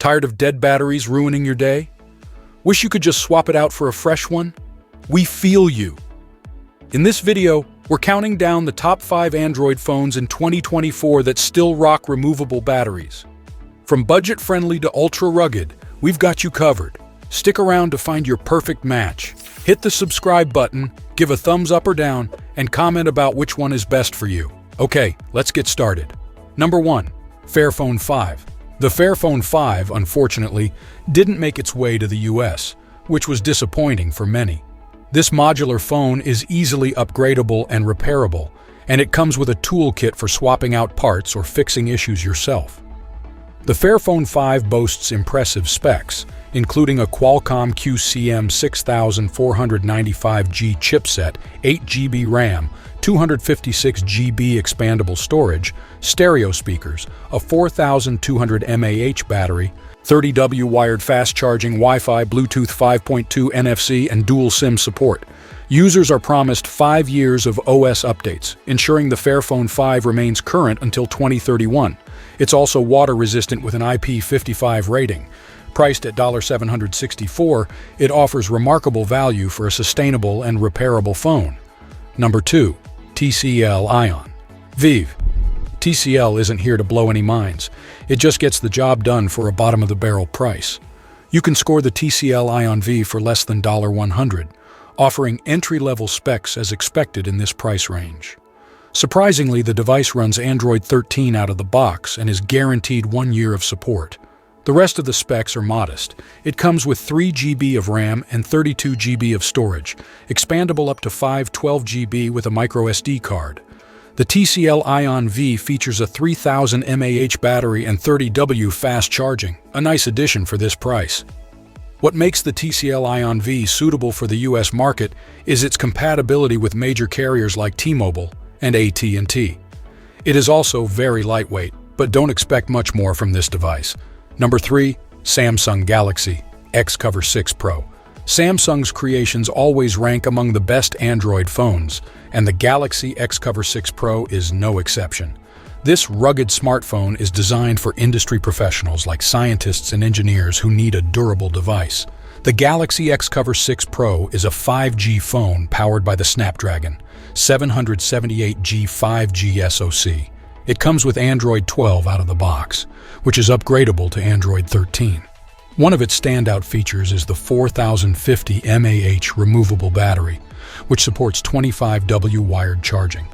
Tired of dead batteries ruining your day? Wish you could just swap it out for a fresh one? We feel you. In this video, we're counting down the top 5 Android phones in 2024 that still rock removable batteries. From budget-friendly to ultra-rugged, we've got you covered. Stick around to find your perfect match. Hit the subscribe button, give a thumbs up or down, and comment about which one is best for you. Okay, let's get started. Number 1. Fairphone 5. The Fairphone 5, unfortunately, didn't make its way to the US, which was disappointing for many. This modular phone is easily upgradable and repairable, and it comes with a toolkit for swapping out parts or fixing issues yourself. The Fairphone 5 boasts impressive specs, including a Qualcomm QCM6495G chipset, 8GB RAM, 256GB expandable storage, stereo speakers, a 4200 mAh battery, 30W wired fast charging, Wi-Fi, Bluetooth 5.2 NFC, and dual SIM support. Users are promised 5 years of OS updates, ensuring the Fairphone 5 remains current until 2031. It's also water-resistant with an IP55 rating. Priced at $764, it offers remarkable value for a sustainable and repairable phone. Number 2. TCL ION V. TCL isn't here to blow any minds. It just gets the job done for a bottom-of-the-barrel price. You can score the TCL ION V for less than $100, offering entry-level specs as expected in this price range. Surprisingly, the device runs Android 13 out of the box and is guaranteed 1 year of support. The rest of the specs are modest. It comes with 3GB of RAM and 32GB of storage, expandable up to 512GB with a microSD card. The TCL ION V features a 3000 mAh battery and 30W fast charging, a nice addition for this price. What makes the TCL ION V suitable for the US market is its compatibility with major carriers like T-Mobile and AT&T. It is also very lightweight, but don't expect much more from this device. Number 3. Samsung Galaxy XCover6 Pro. Samsung's creations always rank among the best Android phones, and the Galaxy XCover6 Pro is no exception. This rugged smartphone is designed for industry professionals like scientists and engineers who need a durable device. The Galaxy XCover6 Pro is a 5G phone powered by the Snapdragon 778G 5G SoC. It comes with Android 12 out of the box, which is upgradable to Android 13. One of its standout features is the 4050 mAh removable battery, which supports 25W wired charging.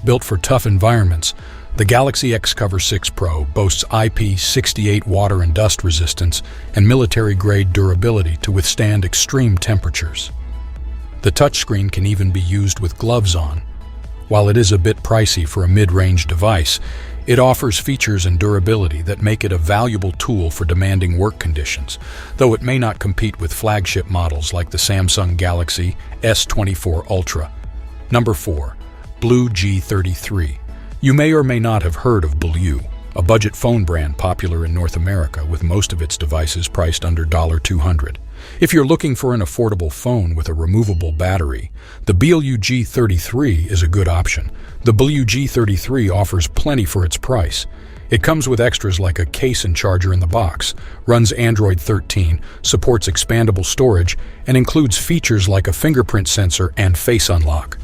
Built for tough environments, the Galaxy XCover6 Pro boasts IP68 water and dust resistance and military-grade durability to withstand extreme temperatures. The touchscreen can even be used with gloves on. While it is a bit pricey for a mid-range device, it offers features and durability that make it a valuable tool for demanding work conditions, though it may not compete with flagship models like the Samsung Galaxy S22 Ultra. Number 4. BLU G33. You may or may not have heard of BLU, a budget phone brand popular in North America with most of its devices priced under $200. If you're looking for an affordable phone with a removable battery, the BLU G33 is a good option. The BLU G33 offers plenty for its price. It comes with extras like a case and charger in the box, runs Android 13, supports expandable storage, and includes features like a fingerprint sensor and face unlock.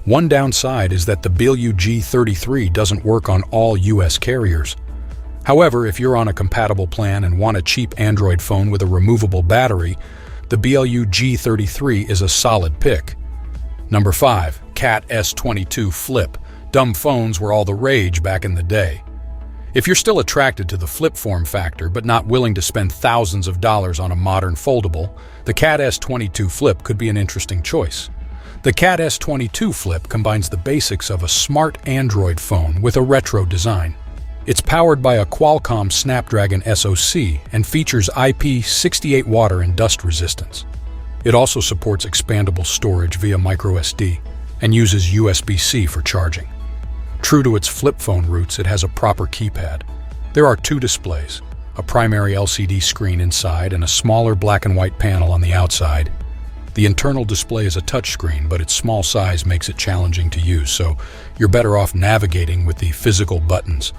One downside is that the BLU G33 doesn't work on all US carriers. However, if you're on a compatible plan and want a cheap Android phone with a removable battery, the BLU G33 is a solid pick. Number 5. Cat S22 Flip. Dumb phones were all the rage back in the day. If you're still attracted to the flip form factor but not willing to spend thousands of dollars on a modern foldable, the Cat S22 Flip could be an interesting choice. The Cat S22 Flip combines the basics of a smart Android phone with a retro design. It's powered by a Qualcomm Snapdragon SoC and features IP68 water and dust resistance. It also supports expandable storage via microSD and uses USB-C for charging. True to its flip phone roots, it has a proper keypad. There are 2 displays, a primary LCD screen inside and a smaller black and white panel on the outside. The internal display is a touchscreen, but its small size makes it challenging to use, so you're better off navigating with the physical buttons.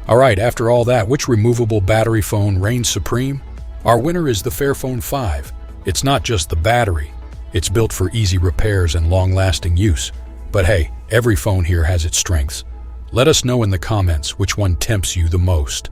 Alright, after all that, which removable battery phone reigns supreme? Our winner is the Fairphone 5. It's not just the battery. It's built for easy repairs and long-lasting use. But hey, every phone here has its strengths. Let us know in the comments which one tempts you the most.